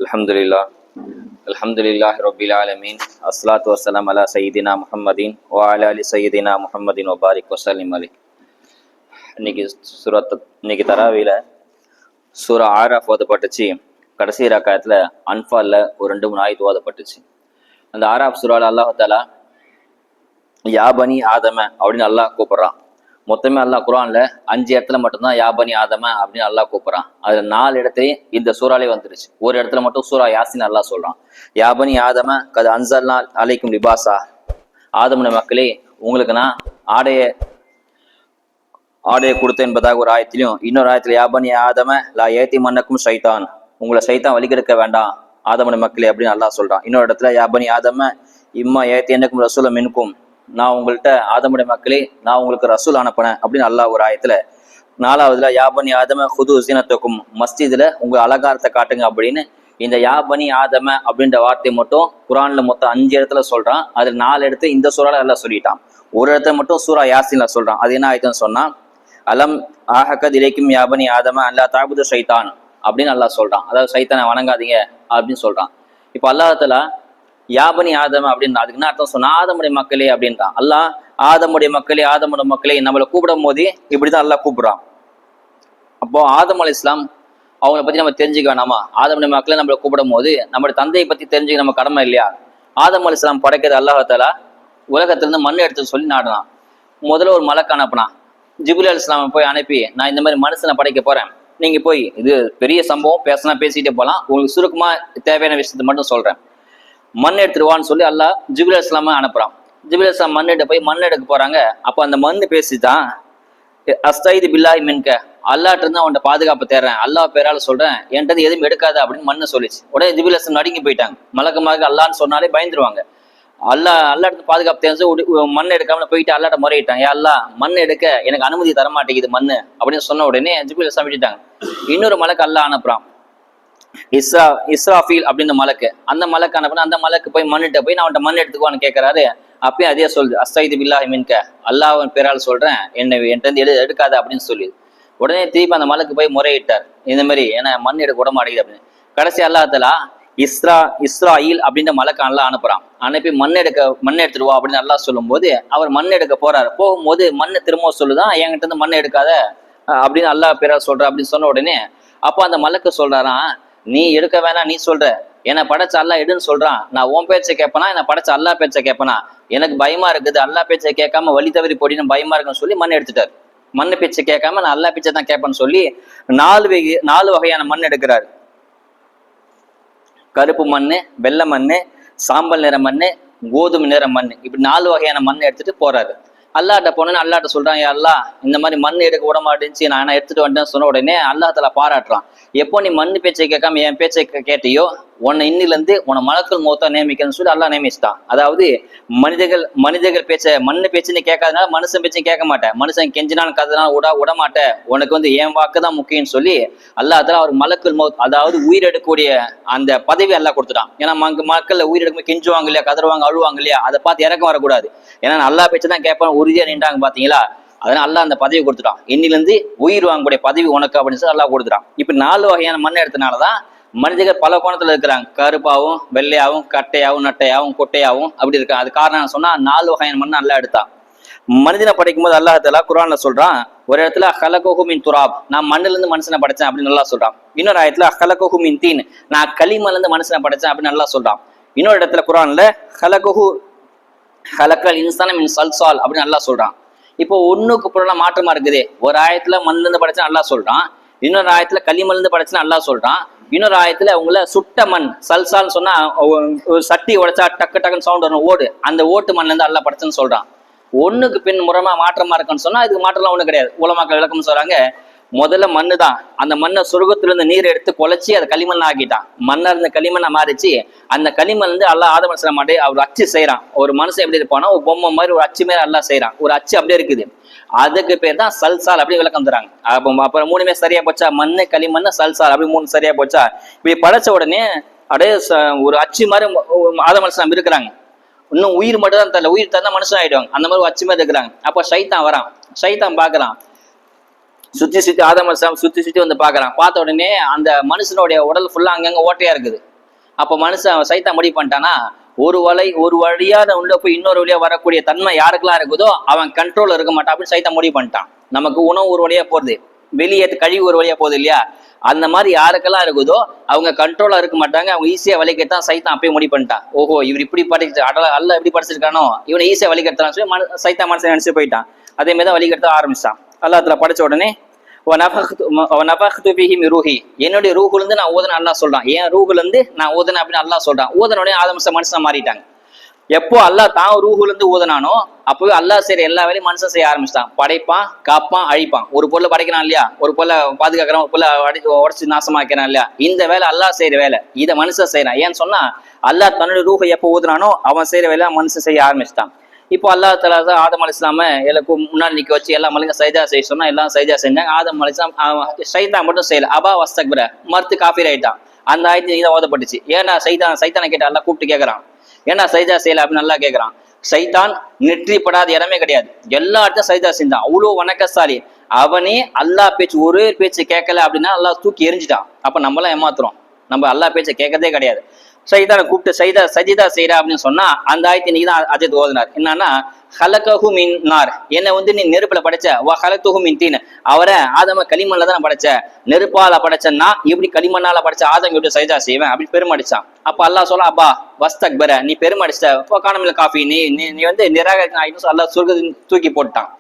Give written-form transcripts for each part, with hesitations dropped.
அல்ஹம்துலில்லாஹ் அல்ஹம்துலில்லாஹி ரப்பில் ஆலமீன் அஸ்ஸலாத்து வஸ்ஸலாம் அலா சய்யிதினா முஹம்மதின் வ அலா அலி சய்யிதினா முஹம்மதின் வ பாரிக் வஸல்லிம் அலைஹி. இன்னைக்கு தராவில சூரா ஆராஃப் ஓதப்பட்டுச்சு. கடைசி ரக்காயத்துல அன்ஃபால்ல ஒரு 2-3 ஆயத்து ஓதப்பட்டுச்சு. அந்த ஆராஃப் சூரால அல்லாஹ் தஆலா யா பனி ஆதம அப்படின்னு அல்லாஹ் கூப்பிடுறான். மொத்தமே அல்லாஹ் குர்ஆன்ல 5 இடத்துல மட்டும்தான் யா பனி ஆதம அப்படின்னு அல்லாஹ் கூப்பிடுறான். அதுல 4 இடத்துலயும் இந்த சூறாலே வந்துருச்சு. ஒரு இடத்துல மட்டும் சூரா யாசின் அல்லாஹ் சொல்றான், யா பனி ஆதம கத் அன்ஸல்னா அலைக்கும் லிபாசா, ஆதமுடைய மக்களே உங்களுக்கு நான் ஆடையை கொடுத்த என்பதாக ஒரு ஆயத்திலையும், இன்னொரு ஆயத்துல யா பனி ஆதம லா ஏத்தி மன்னக்கும் ஷைத்தான், உங்களை சைத்தான் வழிகெடுக்க வேண்டாம் ஆதமுடைய மக்களே அப்படின்னு அல்லாஹ் சொல்றான். இன்னொரு இடத்துல யா பனி ஆதம இம்மா ஏத்தி என்னக்கும் ரசூல மின்கும், நான் உங்கள்கிட்ட ஆதமுடைய மக்களே நான் உங்களுக்கு ரசூல் அனுப்பினேன் அப்படின்னு அல்லாஹ் ஒரு ஆயத்துல. 4வதுல யா பனி ஆதம ஹுது ஸீனத்தக்கும், மஸ்ஜிதுல உங்க அலங்காரத்தை காட்டுங்க அப்படின்னு இந்த யா பனி ஆதம அப்படின்ற வார்த்தை மட்டும் குர்ஆன்ல மொத்தம் 5 இடத்துல சொல்றான். அதுல 4 இடத்துல இந்த சூறால எல்லாம் சொல்லிட்டான். ஒரு இடத்துல மட்டும் சூரா யாசின்ல சொல்றான். அது என்ன ஆயத்துன்னு சொன்னா, அலம் ஆஹக்கத் இலைக்கும் யா பனி ஆதம அல்லா தாபுது ஷைத்தான் அப்படின்னு அல்லாஹ் சொல்றான். அதாவது சைத்தானை வணங்காதீங்க அப்படின்னு சொல்றான். இப்ப அல்லாஹ் தஆலா யா பனி ஆதம அப்படின்னு அதுக்கு என்ன அர்த்தம் சொன்னா, ஆதமுடைய மக்களே அப்படின்றான். அல்லாஹ் ஆதமுடைய மக்களே நம்மளை கூப்பிடும் போது இப்படிதான் அல்லாஹ் கூப்பிடுறான். அப்போ ஆதம் அலைஹிஸ்ஸலாம் அவங்களை பத்தி நம்ம தெரிஞ்சுக்க வேணாமா? ஆதமுடைய மக்களை நம்மளை கூப்பிடும் போது நம்மளுடைய தந்தையை பத்தி தெரிஞ்சுக்க நம்ம கடமை இல்லையா? ஆதம் அலைஹிஸ்ஸலாம் படைக்கிறது அல்லாஹ் தஆலா உலகத்திலிருந்து மண் எடுத்து சொல்லி நாடினான். முதல்ல ஒரு மலக்கு அனுப்புனான். ஜிப்ரீல் அலைஹிஸ்ஸலாமை போய் அனுப்பி, நான் இந்த மாதிரி மனுஷனை படைக்க போறேன், நீங்க போய், இது பெரிய சம்பவம், பேசிட்டே போகலாம், உங்களுக்கு சுருக்கமா தேவையான விஷயத்தை மட்டும் சொல்றேன், மண் எடுத்துருவான்னு சொல்லி அல்லாஹ் ஜிப்ரீல் அலைஹிஸ்ஸலாமை அனுப்புறான். ஜிப்ரீல் அலைஹிஸ்ஸலாம் மண் எடுக்க போறாங்க. அப்ப அந்த மண்ணு பேசிதான், அஸ்தைது பில்லாஹி மின்க, அல்லாஹ்ட்ட இருந்து அவன்கிட்ட பாதுகாப்பு தேடுறேன், அல்லாஹ் பேரால சொல்றேன், என்கிட்ட எதுவும் எடுக்காத அப்படின்னு மண்ணு சொல்லிச்சு. உடனே ஜிப்ரீல் அலைஹிஸ்ஸலாம் நடுங்கி போயிட்டாங்க. மலக்குமாக அல்லாஹ்னு சொன்னாலே பயந்துருவாங்க. அல்லாஹ்ட்ட பாதுகாப்பு தெரிஞ்சு மண் எடுக்காம போயிட்டு அல்லாஹ்ட்ட முறையிட்டாங்க, அல்லாஹ் மண் எடுக்க எனக்கு அனுமதி தர மாட்டேங்குது மண்ணு அப்படின்னு சொன்ன உடனே ஜிப்ரீல் அலைஹிஸ்ஸலாம் விட்டுட்டாங்க. இன்னொரு மலக்கு அல்லாஹ் அனுப்புறான், இஸ்ராஃபீல் அப்படின்னு மலக்கு. அந்த மலக்கு அனுப்புனா அந்த மலக்கு போய் மண்ணிட்ட போய் நான் அவன்கிட்ட மண் எடுத்துக்குவான்னு கேட்கறாரு. அப்பயும் அதே சொல்லுது, அஸ்தைது பில்லாஹி மின்க, அல்லாஹ்வின் பேரால் சொல்றேன், என்கிட்ட இருந்து எடுக்காத அப்படின்னு சொல்லி. உடனே திருப்பி அந்த மலக்கு போய் முறையிட்டார், இந்த மாதிரி ஏன்னா மண் எடுக்க விட மாட்டேங்குது அப்படின்னு. கடைசி அல்லாஹ் தஆலா இஸ்ராயில் அப்படின்ற மலக்கு அல்லாஹ் அனுப்புறான். அனுப்பி மண் எடுத்துருவா அப்படின்னு அல்லாஹ் சொல்லும் போது அவர் மண் எடுக்க போறாரு. போகும்போது மண்ணை திரும்ப சொல்லுதான், என்கிட்ட இருந்து மண் எடுக்காத அப்படின்னு அல்லாஹ் பேரால் சொல்ற அப்படின்னு சொன்ன உடனே அப்போ அந்த மலக்கு சொல்றாராம், நீ எடுக்க வேணாம், நீ சொல்ற, என்னை படைச்ச அல்லாஹ் எடுன்னு சொல்றான், நான் உன் பேச்சை கேட்பனா என்னை படைச்ச அல்லாஹ் பேச்சை கேட்பனா? எனக்கு பயமா இருக்குது, அல்லாஹ் பேச்சை கேட்காம வழி தவறி போடின்னு பயமா இருக்குன்னு சொல்லி மண் எடுத்துட்டாரு. மண்ணு பேச்சை கேட்காம நான் அல்லாஹ் பேச்சை தான் கேட்பேன்னு சொல்லி 4 வகையான மண் எடுக்கிறாரு. கருப்பு மண்ணு, வெள்ளை மண்ணு, சாம்பல் நிற மண்ணு, கோதுமை நிற மண்ணு, இப்படி 4 வகையான மண் எடுத்துட்டு போறாரு. அல்லாஹ்ட்ட போனேன்னு அல்லாஹ்ட்ட சொல்றான், அல்லாஹ் இந்த மாதிரி மண் எடுக்க விட மாட்டேன்ச்சு, நான் எடுத்துட்டு வந்துட்டேன்னு சொன்ன உடனே அல்லாஹ் தஆலா பாராட்டுறான். எப்போ நீ மண் பேச்சை கேட்காம என் பேச்சை கேட்டியோ, உன்னை இன்னிலிருந்து உன்னை மலக்குள் மௌத்தா நியமிக்கணும்னு சொல்லி அல்லாஹ் நியமிச்சிட்டான். அதாவது மனிதர்கள் பேச்ச மண்ணு பேச்சுன்னு கேட்காதனால மனுஷன் பேச்சும் கேட்க மாட்டேன், மனுஷன் கெஞ்சினாலும் கதனாலும் விட மாட்டேன், உனக்கு என் வாக்கு தான் முக்கியம்னு சொல்லி அல்லாஹ் தஆலா அவர் மலக்குள் மௌத், அதாவது உயிரெடுக்கக்கூடிய அந்த பதவி அல்லாஹ் கொடுத்துட்டான். ஏன்னா மக்கள் உயிரெடுக்கும் கெஞ்சுவாங்க இல்லையா, கதறுவாங்க, அழுவாங்க இல்லையா, அதை பார்த்து இறக்கம் வரக்கூடாது. ஏன்னா அல்லாஹ் பேச்சு தான் கேட்பான் உறுதியா நின்றாங்க பாத்தீங்களா, அதனால அல்லாஹ் அந்த பதவி கொடுத்துட்டான். இன்னிலிருந்து உயிர் வாங்கக்கூடிய பதவி உனக்கு அப்படின்னு சொல்லி அல்லாஹ் கொடுத்துட்டான். இப்ப 4 வகையான மண் எடுத்தனாலதான் மனிதர்கள் பல கோணத்துல இருக்கிறாங்க. கருப்பாவும், வெள்ளையாவும், கட்டையாவும், நட்டையாவும், கொட்டையாவும் அப்படி இருக்காங்க. அது காரணம் சொன்னா 4 வகையான மண் அல்லாஹ் எடுத்தான். மனிதனை படைக்கும் போது அல்லாஹ் தஆலா குர்ஆன்ல சொல்றான், ஒரு இடத்துல ஹலகஹு மின் துராப், நான் மண்ணுல இருந்து மனுஷனை படைச்சேன் அப்படின்னு நல்லா சொல்றான். இன்னொரு ஆயத்துல ஹலகஹு மின் தீன், நான் களிமண்ல இருந்து மனுஷனை படைச்சேன் அப்படின்னு நல்லா சொல்றான். இன்னொரு இடத்துல குர்ஆன்ல ஹலக்கல் இன்சான மின் சல்சால் அப்படின்னு நல்லா சொல்றான். இப்போ ஒண்ணுக்கு பொருளா மாற்றமா இருக்குது. ஒரு ஆயத்துல மண்ணுல இருந்து படைச்சா நல்லா சொல்றான், இன்னொரு ஆயத்துல களிமண்ல இருந்து படைச்சா நல்லா சொல்றான், இன்னொரு ஆயத்துல உங்களை சுட்ட மண் சல்சால்னு சொன்னா ஒரு சட்டி உடைச்சா டக்கு டக்குன்னு சவுண்ட் வரும், ஓடு, அந்த ஓட்டு மண்ல இருந்து அல்லா படைச்சுன்னு சொல்றான். ஒண்ணுக்கு பின் முறமா மாற்றமா இருக்குன்னு சொன்னா இதுக்கு மாற்றம்லாம் ஒண்ணு கிடையாது. உலமாக்கள் விளக்கம் சொல்றாங்க, முதல்ல மண்ணு தான், அந்த மண்ணை சொர்க்கத்திலிருந்து நீர் எடுத்து குலைச்சி அதை களிமண் ஆக்கிட்டான். மண்ணா இருந்த களிமண்ணை மாறிச்சு. அந்த களிமண் வந்து அல்லாஹ் ஆதம் அலைஹிஸ்ஸலாம் மாட்டே அவர் அச்சு செய்யறான். ஒரு மனுஷன் எப்படி இருப்பானா, ஒரு பொம்மை மாதிரி ஒரு அச்சு மாதிரி அல்லாஹ் செய்யறான். ஒரு அச்சு அப்படியே இருக்குது, அதுக்கு பேர் தான் சல்சால் அப்படி விளக்கம் தராங்க. அப்புறம் 3மே சரியா போச்சா, மண்ணு களிமண் சல்சால் அப்படி 3 சரியா போச்சா. இப்படி படைச்ச உடனே அப்படியே ஒரு அச்சு மாதிரி ஆதம் அலைஹிஸ்ஸலாம் இருக்கிறாங்க. இன்னும் உயிர் மட்டும் தான் தரல, உயிர் தந்தா மனுஷன் ஆயிடுவாங்க, அந்த மாதிரி அச்சு மாதிரி இருக்கிறாங்க. அப்ப ஷைத்தான் வரான். ஷைத்தான் பாக்குறான், சுத்தி ஆதம் அலைஹிஸ்ஸலாம் சுத்தி வந்து பாக்குறான். பார்த்த உடனே அந்த மனுஷனுடைய உடல் ஃபுல்லா அங்கங்க ஓட்டையா இருக்குது. அப்ப மனுஷன் சைத்தான் முடிவு பண்ணிட்டானா, ஒரு வழியா உள்ள போய் இன்னொரு வழியா வரக்கூடிய தன்மை யாருக்கெல்லாம் இருக்குதோ அவன் கண்ட்ரோல் இருக்க மாட்டான் அப்படின்னு சைத்தான் முடிவு பண்ணிட்டான். நமக்கு உணவு ஒரு வழியா போகுது, வெளியே கழிவு ஒரு வழியா போகுது இல்லையா, அந்த மாதிரி யாருக்கெல்லாம் இருக்குதோ அவங்க கண்ட்ரோலா இருக்க மாட்டாங்க, அவங்க ஈஸியா வலிக்கத்தான் சைத்தான் அப்பயே முடிவு பண்ணிட்டான். ஓஹோ இவர் இப்படி படிச்சு அல்ல எப்படி படிச்சிருக்கானோ இவனை ஈஸியா வலிக்கத்தான் சொல்லி சைத்தான் மனசை நினைச்சு போயிட்டான். அதே மாதிரி தான் வலிக்கத்தான் ஆரம்பிச்சான். அல்லாஹ்ல படிச்ச உடனே என்னுடைய ரூஹுல இருந்து நான் ஓதுன அல்லாஹ் சொல்றான், ஏன் ரூஹுல இருந்து நான் ஓதுனேன் அப்படின்னு அல்லாஹ் சொல்றான். ஓதுன உடனே ஆதம் மனுஷன் மாறிட்டாங்க. எப்போ அல்லாஹ் தான் ரூஹுல இருந்து ஓதுனானோ அப்பவே அல்லாஹ் சரி எல்லா வேலையும் மனுஷன் செய்ய ஆரம்பிச்சிட்டான். படைப்பான், காப்பான், அழிப்பான். ஒரு பொருளை படைக்கிறான் இல்லையா, ஒரு பொருளை பாதுகாக்கிறான், ஒரு பொருளை உடச்சு நாசமாக்கிறான் இல்லையா, இந்த வேலை அல்லாஹ் செய்யற வேலை, இதை மனுஷன் செய்யறான். ஏன்னு சொன்னா அல்லாஹ் தன்னுடைய ரூஹை எப்போ ஊதுனானோ அவன் செய்யற வேலை மனுஷன் செய்ய ஆரம்பிச்சிட்டான். இப்போ அல்லாஹ் தஆலா ஆதம் அலைஹிஸ்ஸலாம எல்லாருக்கும் முன்னாடி நிக்க வச்சு எல்லா மலையும் சஜ்தா செய்ய சொன்னா எல்லாம் சஜ்தா செஞ்சாங்க. ஆதம் அலைஹிஸ்ஸலாம் சைத்தான் மட்டும் செய்யல, அபா வஸ்தக்பர, மறுத்து காஃபிர் ஆயிட்டான். அந்த ஆயத்து இதான் ஓதப்பட்டுச்சு. ஏன்னா சைத்தானை கேட்ட அல்லாஹ் கூப்பிட்டு கேட்கறான், ஏன்னா சஜ்தா செய்யல அப்படின்னு நல்லா கேட்கறான். சைத்தான் நெற்றிப்படாத இடமே கிடையாது, எல்லா இடத்தையும் சஜ்தா செஞ்சான். அவ்வளோ வணக்கசாலி. அவனே அல்லாஹ் பேச்சு ஒரே பேச்சு கேட்கல அப்படின்னா அல்லாஹ் தூக்கி எரிஞ்சிட்டான். அப்ப நம்மளாம் ஏமாத்துறோம், நம்ம அல்லாஹ் பேச்சை கேட்கறதே கிடையாது. சைதானை கூப்பிட்டு சஜிதா செய்யறா அப்படின்னு சொன்னா அந்த ஆயத்தை இன்னைக்கு தான் அஜித் ஓதுனார். என்னன்னா ஹலகஹு மின் நார், என்னை நீ நெருப்புல படைச்ச, வ ஹலக்துஹு மின் தீன், அவரை ஆதம களிமண்ல தான் படைச்ச, நெருப்பால படைச்சன்னா இப்படி களிமண்ணால படைச்ச ஆதம் எப்படி சஜிதா செய்வேன் அப்படின்னு பெருமடிச்சான். அப்ப அல்லாஹ் சொல்ல, அப்பா வஸ்தக்பர, நீ பெருமடிச்ச காணமில்ல காஃபி, நீ நீ நிராகரிக்க அல்லாஹ் சொர்க்கத்தை தூக்கி போட்டான்.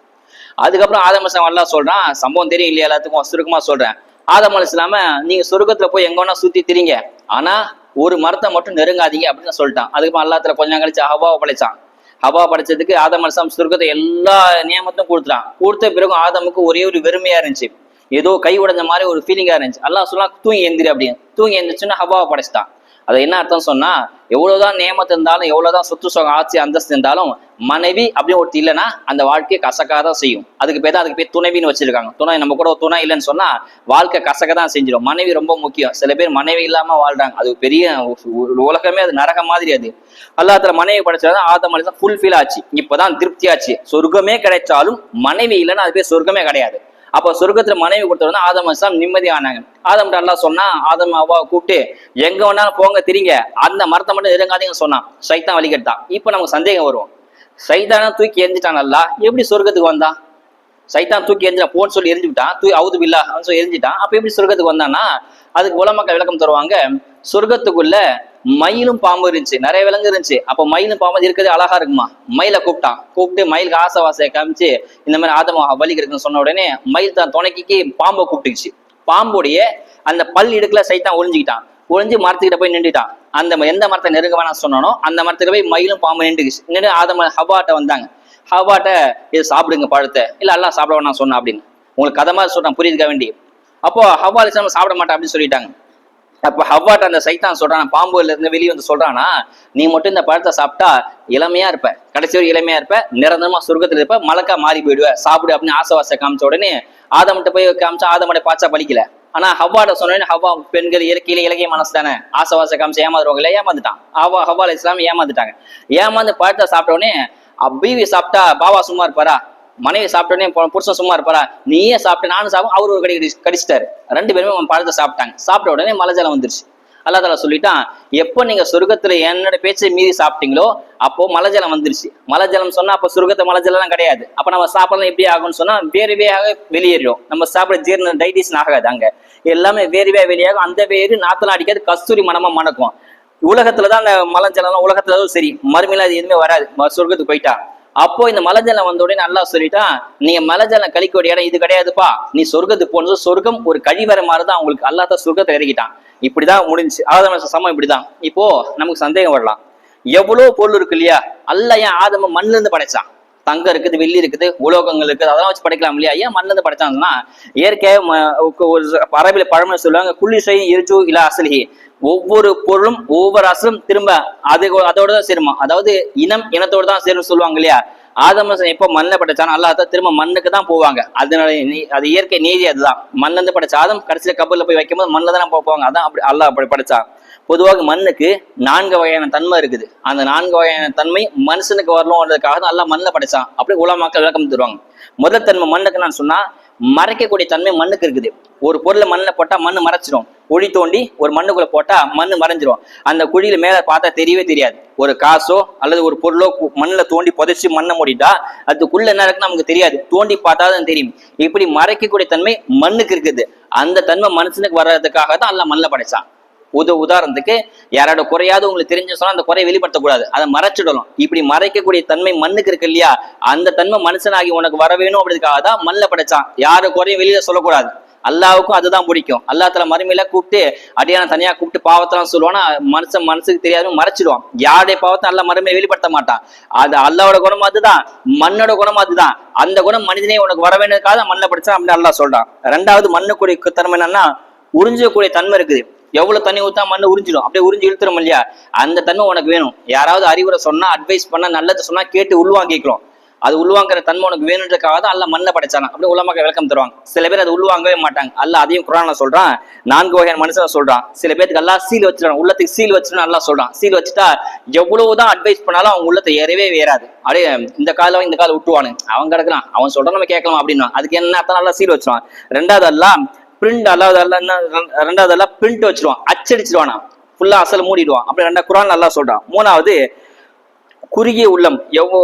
அதுக்கப்புறம் ஆதம் அலைஹிஸ்ஸலாம் அல்லாஹ் சொல்றான், சம்பவம் தெரியும் இல்லையா எல்லாத்துக்கும், சுருக்கமா சொல்றேன். ஆதம் அலைஹிஸ்ஸலாம நீங்க சொர்க்கத்துல போய் எங்க வேணா சுத்தி திரிங்க, ஆனா ஒரு மரத்தை மட்டும் நெருங்காதீங்க அப்படின்னு சொல்லிட்டான். அதுக்கப்புறம் அல்லாஹ் கொஞ்ச நாள் கழிச்சு ஹவ்வாவை படைச்சான். ஹவ்வா படைச்சதுக்கு ஆதம் அலைஹிஸ்ஸலாம் சொர்க்கத்தை எல்லா நியமத்தையும் கொடுத்துட்டான். கொடுத்த பிறகு ஆதமுக்கு ஒரே ஒரு வெறுமையா இருந்துச்சு, ஏதோ கை உடைஞ்ச மாதிரி ஒரு ஃபீலிங்கா இருந்துச்சு. அல்லாஹ் சொல்லலாம் தூங்கி எந்திரி அப்படின்னு. தூங்கி எந்திரிச்சுன்னா ஹவ்வாவை படைச்சிட்டான். அது என்ன அர்த்தம் சொன்னா, எவ்வளவுதான் நியமத்து இருந்தாலும் எவ்வளவுதான் சொத்து சுகம் ஆட்சி அந்தஸ்து இருந்தாலும் மனைவி அப்படின்னு ஒருத்தி இல்லைன்னா அந்த வாழ்க்கையை கசக்காதான் செய்யும். அதுக்கு பேர் துணைவின்னு வச்சிருக்காங்க. துணை நம்ம கூட ஒரு துணை இல்லைன்னு சொன்னா வாழ்க்கை கசக்க தான் செஞ்சிடும். மனைவி ரொம்ப முக்கியம். சில பேர் மனைவி இல்லாம வாழ்றாங்க, அது பெரிய உலகமே, அது நரக மாதிரி. அது அல்லாஹ் மனைவி படைச்சதான் ஆதம் அலைஹிஸ்ஸலாம் ஃபுல்ஃபில் ஆச்சு, இப்பதான் திருப்தி ஆச்சு. சொர்க்கமே கிடைச்சாலும் மனைவி இல்லைன்னா அது பேர் சொர்க்கமே கிடையாது. அப்போ சொர்க்கத்துல மனைவி கொடுத்தவங்க ஆதம் அலைஹிஸ்ஸலாம் நிம்மதியானாங்க. ஆதம் அல்லாஹ் சொன்னா, ஆதம் அவ்வாவை கூப்பிட்டு எங்க வேணாலும் போங்க திரிங்க, அந்த மரத்தை மட்டும் நெருங்காதீங்கன்னு சொன்னான். சைத்தான் வலிக்கட்டான். இப்ப நமக்கு சந்தேகம் வரும், சைத்தானா தூக்கி எரிஞ்சிட்டான் அல்லாஹ், எப்படி சொர்க்கத்துக்கு வந்தான்? சைத்தான் தூக்கி எரிஞ்சிட்டான், போன்னு சொல்லி எரிஞ்சுட்டான், அவுது பில்லா சொல்லி எரிஞ்சிட்டான். அப்ப எப்படி சொர்க்கத்துக்கு வந்தான்னா அதுக்கு உலமாக்கள் விளக்கம் தருவாங்க. சொர்க்கத்துக்குள்ள மயிலும் பாம்பு இருந்துச்சு, நிறைய விலங்கு இருந்துச்சு. அப்ப மயிலும் பாம்பு இருக்கிறது அழகா இருக்குமா, மயிலை கூப்பிட்டு மயிலுக்கு ஆசைவாசையை காமிச்சு இந்த மாதிரி ஆதம வலிக்கு இருக்குன்னு சொன்ன உடனே மயில் தான் துணைக்கு பாம்பை கூப்பிட்டுச்சு. பாம்புடைய அந்த பல் இடுக்குல சைத்தான் ஒளிஞ்சுக்கிட்டான். ஒளிஞ்சு மரத்துக்கிட்ட போய் நின்றுட்டான். அந்த எந்த மரத்தை நெருங்க வேணாம் சொன்னானோ அந்த மரத்துக்கு போய் மயிலும் பாம்பு நின்றுச்சு. நின்று ஆதம ஹவ்வாட்ட வந்தாங்க. ஹவ்வாட்ட இது சாப்பிடுங்க பழத்தை, இல்ல அல்லாஹ் சாப்பிட வேணாம் சொன்னா அப்படின்னு. உங்களுக்கு கதை மாதிரி சொல்றான், புரியுதுக்க வேண்டி. அப்போ ஹவ்வா அலைஹிஸ்ஸலாம் சாப்பிட மாட்டேன் அப்படின்னு சொல்லிட்டாங்க. அப்ப ஹவ்வாட்ட அந்த சைத்தான் சொல்றான், பாம்புல இருந்து வெளியே வந்து சொல்றானா, நீ மட்டும் இந்த பழத்தை சாப்பிட்டா இளமையா இருப்ப, கடைசி வரை இளமையா இருப்ப, நிரந்தரமா சொர்க்கத்துல இருப்ப, மலக்கா மாறி போயிடுவ, சாப்பிடு அப்படின்னு ஆசைவாசை காமிச்ச உடனே ஆதம்கிட்ட போய் காமிச்சா ஆதமோட பாச்சா பலிக்கல. ஆனா ஹவ்வாட்ட சொன்ன ஹவ்வா பெண்கள் இயற்கையில இலகிய மனசு தானே, ஆசைவாசை காமிச்சு ஏமாறுவாங்களே, ஏமாந்துட்டான். ஹவ்வா அலைஹிஸ்ஸலாம் ஏமாந்துட்டாங்க. ஏமாந்து பழத்தை சாப்பிட்ட உடனே பீவி சாப்பிட்டா பாவா சும்மா இருப்பாரா, மனைவி சாப்பிட்டோடனே புருஷன் சும்மா இருப்பாரா, நீயே சாப்பிட்டு நானும் சாப்பிடும், அவரு ஒரு கடிச்சிட்டாரு. ரெண்டு பேருமே பழத்தை சாப்பிட்டாங்க. சாப்பிட்ட உடனே மலைஜலம் வந்துருச்சு. அல்லாஹ் தஆலா சொல்லிட்டான், எப்போ நீங்க சொர்க்கத்துல என்னோட பேச்சை மீறி சாப்பிட்டீங்களோ அப்போ மலைஜலம் வந்துருச்சு. மலைஜலம் சொன்னா அப்போ சொர்க்கத்தை மலைஜலம் கிடையாது. அப்ப நம்ம சாப்பிடலாம் எப்படி ஆகும்னு சொன்னா வேறுவையாக வெளியேறிடும். நம்ம சாப்பிட ஜீரண டைஜஷன் ஆகாது, அங்க எல்லாமே வேறுவே வெளியாகும். அந்த வேறு நாத்தெல்லாம் அடிக்காது, கஸ்தூரி மனமா மணக்கும். உலகத்துலதான் அந்த மலைஜலம், உலகத்துல சரி, மறுமையில அது எதுவுமே வராது சொர்க்கத்துக்கு போயிட்டா. அப்போ இந்த மலைஜலம் வந்த உடனே அல்லாஹ் சொல்லிட்டான், நீங்க மலைஜலம் கழிக்கக்கூடிய இடம் இது கிடையாதுப்பா, நீ சொர்க்கத்துக்கு போனது, சொர்க்கம் ஒரு கழிவறை மாதிரிதான் உங்களுக்கு, அல்லாஹ் தான் சொர்க்கத்தை இறக்கிட்டான். இப்படிதான் முடிஞ்சு. ஆதம சமம் இப்படிதான். இப்போ நமக்கு சந்தேகம் வரலாம், எவ்வளவு பொருள் இருக்கு இல்லையா, அல்லாஹ் ஏன் ஆதம மண்ணுல இருந்து படைச்சான்? தங்கம் இருக்குது, வெள்ளி இருக்குது, உலோகங்கள் இருக்குது, அதெல்லாம் வச்சு படைக்கலாம் இல்லையா, ஏன் மண்ணுல இருந்து படைச்சாங்கன்னா, இயற்கையாக அரபில பழமொழி சொல்லுவாங்க, குல்லிஷை இர்ஜு இலா அஸ்லிஹி, ஒவ்வொரு பொருளும் ஒவ்வொரு அசலும் திரும்ப அதோட தான் சேருமா, அதாவது இனத்தோட தான் சேரும் சொல்லுவாங்க இல்லையா. ஆதம் எப்போ மண்ணில் படைச்சாலும் அல்லாஹ் தான் திரும்ப மண்ணுக்கு தான் போவாங்க. அதனால அது இயற்கை நீதி, அதுதான். மண்ணில இருந்து படைச்ச ஆதம் கடைசியில கபூர்ல போய் வைக்கும்போது மண்ணில் தானே போவாங்க. அதான் அப்படி அல்லாஹ் அப்படி படைச்சான். பொதுவாக மண்ணுக்கு 4 வகையான தன்மை இருக்குது. அந்த 4 வகையான தன்மை மனுஷனுக்கு வரணும்ன்றதுக்காக தான் அல்லாஹ் மண்ணில் படைச்சான். அப்படி உலமாக்கள் விளக்கம் தருவாங்க. முதல் தன்மை மண்ணுக்கு நான் சொன்னா, மறைக்கக்கூடிய தன்மை மண்ணுக்கு இருக்குது. ஒரு பொருளை மண்ணில் போட்டா மண்ணு மறைச்சிடும். குழி தோண்டி ஒரு மண்ணுக்குள்ள போட்டா மண்ணு மறைஞ்சிரும். அந்த குழியில மேல பார்த்தா தெரியவே தெரியாது. ஒரு காசோ அல்லது ஒரு பொருளோ மண்ணுல தோண்டி புதைச்சு மண்ணை மூடிட்டா அதுக்குள்ள என்ன இருக்குன்னு நமக்கு தெரியாது, தோண்டி பார்த்தாதான் தெரியும். இப்படி மறைக்கக்கூடிய தன்மை மண்ணுக்கு இருக்குது. அந்த தன்மை மனுஷனுக்கு வர்றதுக்காக தான் அல்ல மண்ணில் படைச்சான். உதாரணத்துக்கு யாரோட குறையாவது உங்களுக்கு தெரிஞ்சு சொன்னா அந்த குறையை வெளிப்படுத்தக்கூடாது, அதை மறைச்சிடலாம். இப்படி மறைக்கக்கூடிய தன்மை மண்ணுக்கு இருக்கு இல்லையா, அந்த தன்மை மனுஷனாகி உனக்கு வர வேணும் அப்படின்றதுக்காக தான் மண்ணில் படைச்சான். யாரு குறையும் வெளியில சொல்லக்கூடாது. அல்லாவுக்கும் அதுதான் பிடிக்கும். அல்லா தல மறுமையில கூப்பிட்டு அடியான தனியா கூப்பிட்டு பாவத்தெல்லாம் சொல்லுவானா, மனசுக்கு தெரியாத மறைச்சிடுவான். யாருடைய பாவத்தை அல்ல மறுமையை வெளிப்படுத்த மாட்டான். அது அல்லாவோட குணம் அதுதான், மண்ணோட குணம் அதுதான். அந்த குணம் மனிதனே உனக்கு வர வேண்டியதுக்காக மண்ணில் படைச்சான் அப்படின்னு அல்லா சொல்றான். ரெண்டாவது மண்ணுக்குரிய தன்மை என்னன்னா உறிஞ்சக்கூடிய தன்மை இருக்குது. எவ்வளவு தண்ணி ஊத்தா மண்ணு உறிஞ்சிடும், அப்படியே உறிஞ்சி இழுத்துரும் இல்லையா, அந்த தன்மை உனக்கு வேணும். யாராவது அறிவுரை சொன்னா அட்வைஸ் பண்ணா நல்லது சொன்னா கேட்டு உள்வாங்கிக்கலாம். அது உள்வாங்கிற தன்மை உனக்கு வேணுன்றதுக்காக தான் அல்ல மண்ணை படைச்சானா. அப்படியே உலமாக்க விளக்கம் தருவாங்க. சில பேர் அது உள்வாங்கவே மாட்டாங்க. அல்ல அதையும் குர்ஆன்ல சொல்றான். 4 வகையான மனுஷனை சொல்றான். சில பேருக்கு எல்லாம் சீல் வச்சிருக்கான், உள்ளத்துக்கு சீல் வச்சுன்னு நல்லா சொல்றான். சீல் வச்சுட்டா எவ்வளவுதான் அட்வைஸ் பண்ணாலும் அவங்க உள்ளத்தை ஏறவே ஏறாது. அப்படியே இந்த காலம் இந்த காலம் விட்டுவானு அவன் கிடக்குறான், அவன் சொல்றான் நம்ம கேட்கலாம் அப்படின்னா அதுக்கு என்ன அர்த்தம், நல்லா சீல் வச்சிருவான். ரெண்டாவது எல்லாம் பிரிண்ட், ரெண்டாவது எல்லாம் பிரிண்ட் வச்சிருவான், அச்சடிச்சிருவானா, ஃபுல்லா அசல் மூடிடுவான். அப்படி ரெண்டா குர்ஆன் நல்லா சொல்றான். மூணாவது குறுகிய உள்ளம்.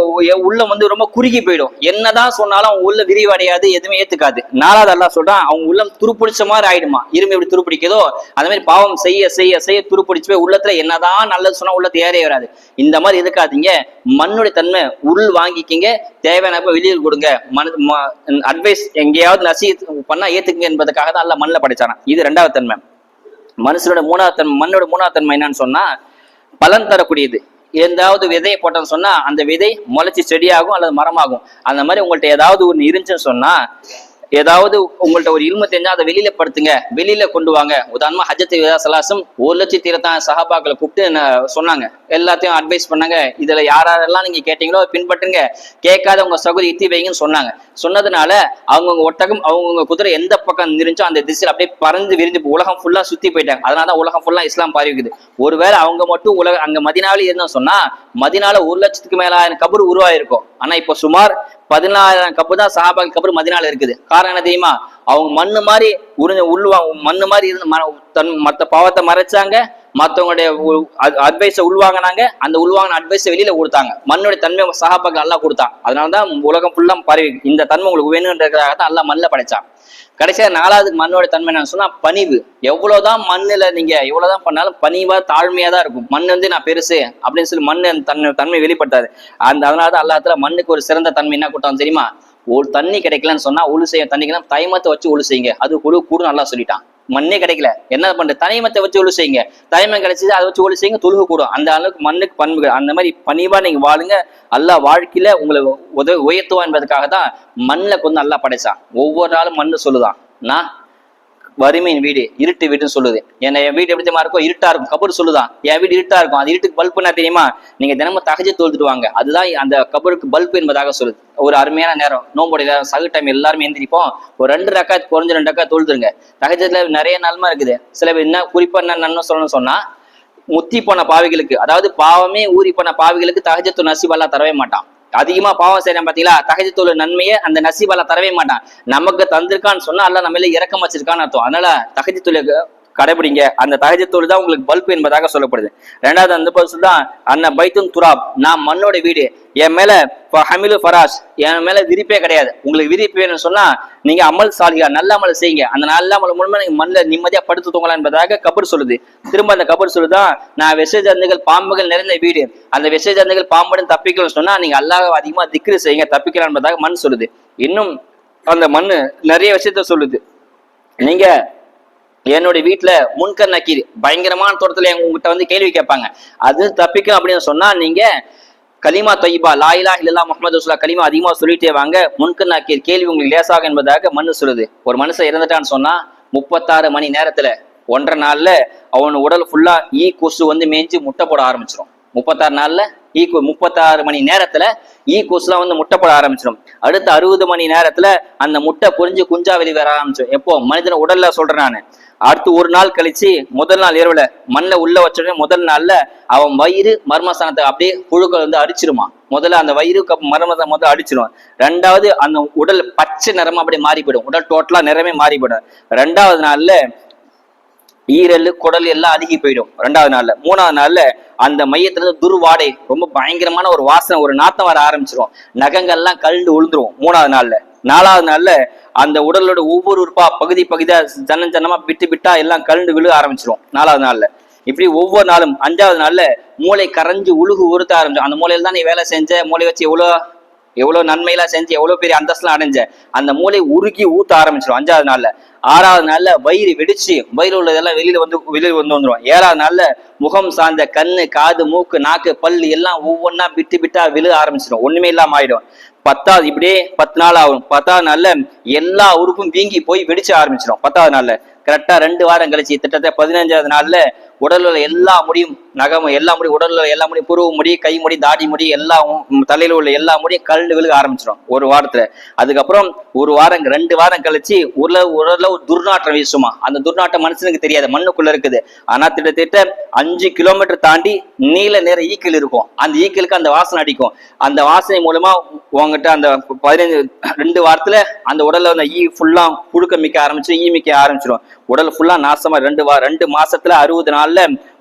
உள்ளம் வந்து ரொம்ப குறுகி போயிடும், என்னதான் சொன்னாலும் அவங்க உள்ள விரிவடையாது, எதுவுமே ஏத்துக்காது. நாலாவது அல்லாஹ் சொல்றான் அவங்க உள்ளம் துருப்பிடிச்ச மாதிரி ஆயிடுமா. இரும்பு எப்படி துருப்பிடிக்குதோ அந்த மாதிரி பாவம் செய்ய செய்ய செய்ய துருப்பிடிச்சு போய் உள்ளத்துல என்னதான் நல்லது சொன்னா உள்ளத்தை ஏறே வராது. இந்த மாதிரி இருக்காதீங்க, மண்ணுடைய தன்மை உள் வாங்கிக்கிங்க, தேவையான வெளியில் கொடுங்க, அட்வைஸ் எங்கேயாவது நசி பண்ணா ஏத்துக்குங்க என்பதற்காக தான் அல்லாஹ் மண்ணில் படைச்சானா. இது ரெண்டாவது தன்மை. மனுஷனோட மூணாவது தன்மை, மண்ணோட மூணாவது தன்மை என்னன்னு சொன்னா பலன் தரக்கூடியது. ஏதாவது விதையை போட்டோம்னு சொன்னா அந்த விதை முளைச்சி செடியாகும் அல்லது மரமாகும். அந்த மாதிரி உங்கள்ட்ட ஏதாவது ஒண்ணு இருந்துச்சுன்னு சொன்னா, ஏதாவது உங்கள்ட்ட ஒரு இல்மு தெரிஞ்சா அதை வெளியில படுத்துங்க, வெளியில கொண்டு வாங்க. உதாரணமா ஹஜ்ஜத் சலாசம் 1,00,000 சஹாபாக்களை கூப்பிட்டு சொன்னாங்க, எல்லாத்தையும் அட்வைஸ் பண்ணாங்க. இதுல யாரெல்லாம் நீங்க கேட்டீங்களோ பின்பற்றுங்க, கேட்காத உங்க சகோதரி இத்தி வைங்கன்னு சொன்னாங்க. சொன்னதுனால அவங்கவுங்க ஒட்டகம் அவங்கவுங்க குதிரை எந்த பக்கம் இருந்துச்சோ அந்த திசையில் அப்படியே பறந்து விரிஞ்சு உலகம் ஃபுல்லா சுத்தி போயிட்டாங்க. அதனாலதான் உலகம் ஃபுல்லா இஸ்லாம் பரவிக்குது. ஒருவேளை அவங்க மட்டும் அங்க மதினாவில இருந்தா சொன்னா மதினால 1,00,000 மேல கபர் உருவாயிருக்கும். ஆனா இப்போ சுமார் 14,000 கபர் தான் சஹாபாக்கள் கபர் மதினால இருக்குது. காரணம் என்ன தெரியுமா, அவங்க மண்ணு மாதிரி மண்ணு மாதிரி இருந்து மற்ற பாவத்தை மறைச்சாங்க, மற்றவங்களுடைய அட்வைஸை உள்வாங்கினாங்க, அந்த உள்வாங்கின அட்வைஸை வெளியில கொடுத்தாங்க. மண்ணுடைய தன்மை சஹாபாக்கள் அல்லாஹ் கொடுத்தான். அதனாலதான் உலகம் ஃபுல்லா பரவி இந்த தன்மை உங்களுக்கு வேணும்ன்றதுக்காக தான் அல்லாஹ் மண்ணில் படைச்சான். கடைசியா 4வது மண்ணோட தன்மை என்ன சொன்னா பணிவு. எவ்வளவுதான் மண்ணுல நீங்க எவ்வளவுதான் பண்ணாலும் பணிவா தாழ்மையா தான் இருக்கும். மண் வந்து நான் பெருசு அப்படின்னு சொல்லி மண்ணு தன்மை வெளிப்படுத்தாது. அதனாலதான் அல்லாஹ் மண்ணுக்கு ஒரு சிறந்த தன்மை என்ன கொடுத்தான்னு தெரியுமா, ஒரு தண்ணி கிடைக்கலன்னு சொன்னா ஒழு செய்ய தண்ணிக்கெல்லாம் தைமத்தை வச்சு ஒழு செய்யுங்க, அது குழு கூட நல்லா சொல்லிட்டான். மண்ணே கிடைக்கல என்ன பண்றது, தனிமத்தை வச்சு ஒழு செய்யுங்க, தனிமம் கிடைச்சது அதை வச்சு ஒழு செய்யுங்க, தொழுக கூடும். அந்த அளவுக்கு மண்ணுக்கு பண்புகள். அந்த மாதிரி பணிவா நீங்க வாழுங்க, அல்லாஹ் வாழ்க்கையில உங்களை உயர்த்துவா என்பதற்காக தான் மண்ணில் கொஞ்சம் நல்லா படைச்சான். ஒவ்வொரு நாளும் மண்ணு சொல்லுதான், நான் வறுமையின் வீடு இருட்டு வீடுன்னு சொல்லுது. என் வீடு எப்படி தெரியுமா இருக்கும், இருட்டா இருக்கும். கபர் சொல்லுதான் என் வீடு இருட்டா இருக்கும். அது இருட்டுக்கு பல்ப் என்ன தெரியுமா, நீங்க தினமும் தஹஜ்ஜுத் தொழுதுட்டு வாங்க, அதுதான் அந்த கபருக்கு பல்ப் என்பதாக சொல்லுது. ஒரு அருமையான நேரம், நோம்போட சகு டைம் எல்லாருமே எந்திரிப்போம், ஒரு 2 ரக்காத் குறைஞ்ச 2 ரக்காத் தொழுதுருங்க. தஹஜ்ஜுத்ல நிறைய நன்மை இருக்குது. சில பேர் என்ன குறிப்பா என்ன நன்மை சொல்லணும்னு சொன்னா, முத்தி போன பாவிகளுக்கு, அதாவது பாவமே ஊறி போன பாவிகளுக்கு தஹஜ்ஜுத் நசீப் அல்லாஹ் தரவே மாட்டான். அதிகமா பாவம் செய்யறேன் பாத்தீங்களா, தஹஜ்ஜுத் நன்மையை அந்த நசீப் அல்லாஹ் தரவே மாட்டான். நமக்கு தந்திருக்கான்னு சொன்னா அல்லாஹ் நம்ம இறக்கம் வச்சிருக்கான்னு அர்த்தம். அதனால தஹஜ்ஜுத் கடைபிடிங்க. அந்த தஹஜ்ஜுத் தான் உங்களுக்கு பல்ப் என்பதாக சொல்லப்படுது. 2வது அந்த பல்ஸ் தான் அன்ன பைத்துன் துராப், நான் மண்ணோட வீடு, என் மேல ஹமிலு ஃபராஷ், என் மேல விரிப்பே கிடையாது. உங்களுக்கு விரிப்பு வேணும்னு சொன்னா நீங்க அமல் சாலிகா நல்ல அமல் செய்யுங்க, அந்த நல்ல அமல் மூலமா நீங்க மண்ணில் நிம்மதியா படுத்து தூங்கலாம் என்பதாக கபர் சொல்லுது. திரும்ப அந்த கபர் சொல்லுதான், நான் விஷ ஜந்துகள் பாம்புகள் நிறைந்த வீடு, அந்த விஷ ஜந்துகள் பாம்புடன் தப்பிக்கணும்னு சொன்னா நீங்க அல்லாஹ் அதிகமா திக்ரு செய்யுங்க, தப்பிக்கலாம் என்பதாக மண் சொல்லுது. இன்னும் அந்த மண்ணு நிறைய விஷயத்த சொல்லுது. நீங்க என்னுடைய வீட்டுல முன்கர் நக்கீர் பயங்கரமான தோட்டத்துல உங்ககிட்ட வந்து கேள்வி கேட்பாங்க, அது தப்பிக்கும் அப்படின்னு சொன்னா நீங்க கலிமா தொய்பா லா இலாஹ இல்லல்லாஹ் முஹம்மது ரசூலுல்லாஹ் கலிமா அதிகமா சொல்லிட்டே வாங்க, முன்கர் நக்கீர் கேள்வி உங்களுக்கு லேசாக என்பதாக மண்ணு சொல்லுது. ஒரு மனுஷன் இறந்துட்டான்னு சொன்னா 36 மணி நேரத்துல 1.5 நாள்ல அவன் உடல் ஃபுல்லா கொசு வந்து மேய்ஞ்சு முட்டை போட ஆரம்பிச்சிடும். 36 நாள்ல 36 மணி நேரத்துல கொசுலாம் வந்து முட்டை போட ஆரம்பிச்சிடும். அடுத்த 60 மணி நேரத்துல அந்த முட்டை பொறிஞ்சு குஞ்சா வெளி வர ஆரம்பிச்சிடும். எப்போ மனிதன உடல்ல சொல்றேன் நானு. அடுத்து 1 நாள் கழிச்சு முதல் நாள் இரவுல மண்ணில் உள்ள வச்சோடனே முதல் நாள்ல அவன் வயிறு மர்மஸ்தானத்தை அப்படியே புழுக்கள் வந்து அடிச்சிருமா. முதல்ல அந்த வயிறு மர்மஸ்தானம் முதல்ல அடிச்சிடும். 2வது அந்த உடல் பச்சை நிறமா அப்படியே மாறிவிடும், உடல் டோட்டலா நிறமே மாறிவிடும். 2வது நாள்ல ஈரல் குடல் எல்லாம் அழுகி போயிடும் 2வது நாள்ல. 3வது நாள்ல அந்த மையத்துல இருந்து துர்வாடை, ரொம்ப பயங்கரமான ஒரு வாசனை, ஒரு நாத்தம் வர ஆரம்பிச்சிரும். நகங்கள்லாம் கழுண்டு விழுந்துரும் 3வது நாள்ல. 4வது நாள்ல அந்த உடலோட ஒவ்வொரு உறுப்பா பகுதி பகுதியா ஜன்னமா விட்டு விட்டா எல்லாம் கழுண்டு விழுக ஆரம்பிச்சிரும் 4வது நாள்ல. இப்படி ஒவ்வொரு நாளும் 5வது நாள்ல மூளை கரைஞ்சு உழுகு உறுத்த ஆரம்பிச்சிடும். அந்த மூளையில தான் நீ வேலை செஞ்ச, மூளை வச்சு எவ்வளவு நன்மையெல்லாம் செஞ்சு எவ்வளவு பெரிய அந்தஸ்துலாம் அடைஞ்ச, அந்த மூளை உருகி ஊத்த ஆரம்பிச்சிடும் 5வது நாள்ல. 6வது நாள்ல வயிறு வெடிச்சு வயிறு உள்ளதெல்லாம் வெளியில வந்துடும். 7வது நாள்ல முகம் சார்ந்த கண்ணு, காது, மூக்கு, நாக்கு, பல்லு எல்லாம் ஒவ்வொன்னா விட்டு விழு ஆரம்பிச்சிடும், ஒண்ணுமே இல்லாம ஆயிடும். 10வது இப்படியே 10 நாள் ஆகும். 10வது நாள்ல எல்லா உறுப்பும் வீங்கி போய் வெடிச்ச ஆரம்பிச்சிடும். 10வது நாள்ல கரெக்டா 2 வாரம் கழிச்சு கிட்டத்தட்ட 15வது நாள்ல உடல்ல எல்லா முடியும், நகமும் எல்லா முடியும், உடல்ல எல்லா முடியும், புருவ முடி, கை முடி, தாடி முடி, எல்லாம் தலையில உள்ள எல்லா முடியும் கல்டு விழுக ஆரம்பிச்சிடும் ஒரு வாரத்துல. அதுக்கப்புறம் 1 வாரம் 2 வாரம் கழிச்சு உடல்ல ஒரு துர்நாற்றம் வீசுமா. அந்த துர்நாற்றம் மனுஷனுக்கு தெரியாது, மண்ணுக்குள்ள இருக்குது. ஆனா திட்டத்தட்ட 5 கிலோமீட்டர் தாண்டி நீல நேர ஈக்கள் இருக்கும். அந்த ஈக்களுக்கு அந்த வாசனை அடிக்கும். அந்த வாசனை மூலமா உங்ககிட்ட அந்த 2 வாரத்துல அந்த உடல்ல அந்த ஈ ஃபுல்லா புழுக்க மிக்க ஆரம்பிச்சு, ஈ மிக்க ஆரம்பிச்சிடும். உடல் ஃபுல்லா நாசமா 2 மாசத்துல 60 நாள்ல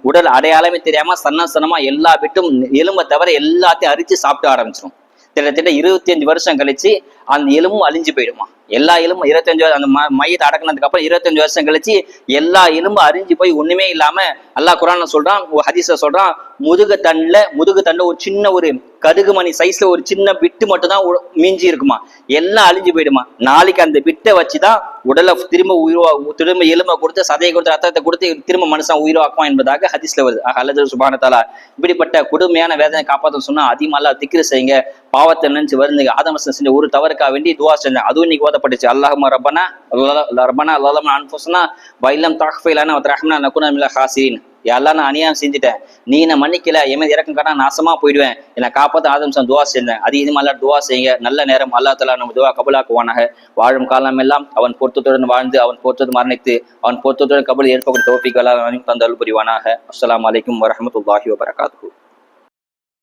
உடல் அடையாளமே தெரியாம சன்னமா எல்லா விட்டும் எலும்பை தவிர எல்லாத்தையும் அரிச்சு சாப்பிட்டு ஆரம்பிச்சிடும். கிட்டத்தட்ட 25 வருஷம் கழிச்சு அந்த எலும்பும் அழிஞ்சு போயிடுமா. எல்லா எலும்பும் 25 அந்த மையத்தை அடக்கினதுக்கு அப்புறம் 25 வருஷம் கழிச்சு எல்லா எலும்பும் அரிஞ்சு போய் ஒண்ணுமே இல்லாம அல்லாஹ் குர்ஆன்ல சொல்றான், ஹதீஸ்ல சொல்றான், முதுகு தண்டுல ஒரு சின்ன ஒரு கடுகுமணி சைஸ்ல ஒரு சின்ன விட்டு மட்டும் தான் மீஞ்சி இருக்குமா. எல்லாம் அழிஞ்சு போயிடுமா. நாளைக்கு அந்த விட்டை வச்சுதான் உடலை திரும்ப எலும்பை கொடுத்து, சதையை கொடுத்து, ரத்தத்தை கொடுத்து திரும்ப மனுஷன் உயிர்வாக்குவான் என்பதாக ஹதீஸ்ல வருது. அல்லது சுப்ஹானஹு தஆலா இப்படிப்பட்ட கொடுமையான வேதனை காப்பாற்ற சொன்னா அதிகமா அல்லாஹ் திக்ர் செய்யுங்க, பாவத்தை நினைச்சு வருந்துங்க. ஆதம் செஞ்ச ஒரு தவறுக்காக வேண்டி துவா செஞ்சேன், அதுவும் இன்னைக்கு ஓதப்பட்டுச்சு. அல்லாஹும்ம ரப்பனா ஸலம்னா அன்ஃபுஸனா வ இல்லம் தக்ஃபிர் லனா வ தர்ஹம்னா நகுன மினல் ஹாசிரின். எல்லாம் நான் அநியாயம் செஞ்சுட்டேன், நீ என்ன மன்னிக்கல, எமது இறக்கம் காட்டா நாசமா போயிடுவேன், என்னை காப்பாற்ற ஆதம் துவா செஞ்சேன். அது இதுமா அல்லா துவா செய்யுங்க. நல்ல நேரம் அல்லாஹ் தஆலா நம்ம துவா கபூலாக்குவானாக. வாழும் காலம் எல்லாம் அவன் பொருத்தத்துடன் வாழ்ந்து அவன் பொருத்தத்து மரணித்து அவன் பொருத்தத்துடன் கபூல் ஏற்பக்கூடிய தௌஃபீக் அல்லாஹ் தந்தருள் புரிவானாக. அஸ்ஸலாமு அலைக்கும் வரஹ்மத்துல்லாஹி வபரகாத்துஹு.